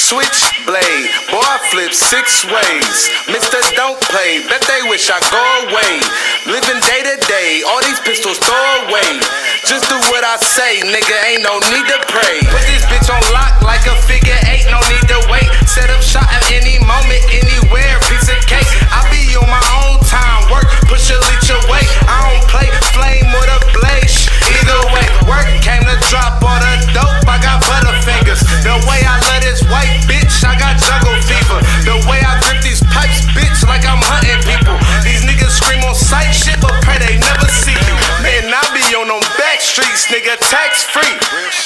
SwitChbLAde, boy I flip 6 ways. Mr. Don't Play, bet they wish I go away. Living day to day, all these pistols throw away. Just do what I say, nigga, ain't no need to pray. Put this bitch on lock like a figure 8, no need to wait. Set up shot at any moment, anywhere, piece of cake. I be on my own time, work, push a leech away. I don't play flame with a blaze. Either way, work came to drop all the dope, I got butterfingers. The way I love this white bitch, I got jungle fever. The way I grip these pipes, bitch, like I'm hunting people. These niggas scream on sight shit, but pray they never see you. Man, I be on them back streets, nigga, tax free.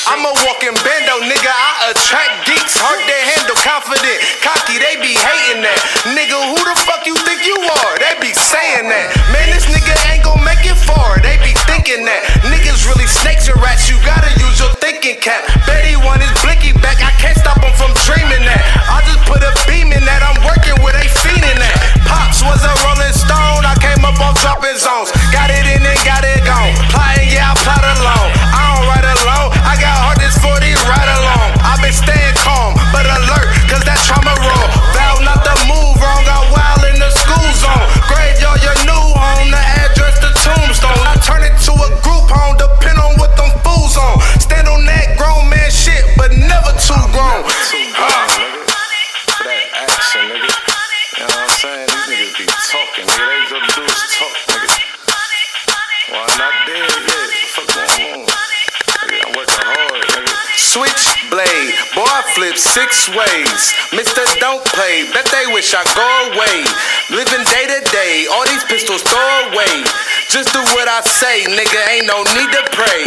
I'm a walking bando, nigga, I attract geeks. Hard to handle, confident, cocky, they be hating that. Nigga, who the fuck you think you are? They be saying that. Man, this nigga ain't gon' make it far, they be thinking that. Niggas really snakes and rats, you gotta use your thinking cap. Betty want his blicky back, I can't stop him from dreaming that. I just put a beam in that, I'm working with a feeding that. Pops was a rolling stone, I came up off dropping zones. Got it in and got it gone. Plotting, yeah, I plot alone. I don't ride alone, I got hard this 40 right along. I been staying calm, but alert, cause that trauma roll. Vow not to move wrong, got wild in the school zone. Graveyard, your new home, the address, the tombstone. I turn it to a group home, depend on what them fools on. Stand on that grown man shit, but never too grown. For that action, nigga. You know what I'm saying? These niggas be talking, nigga. They just do is talk, nigga. Why not dead yet? Fuck going on? Nigga, I'm working hard, nigga. SwitChbLAde, boy I flip 6 ways. Mr. Don't Play, bet they wish I go away. Living day to day, all these pistols throw away. Just do what I say, nigga, ain't no need to pray.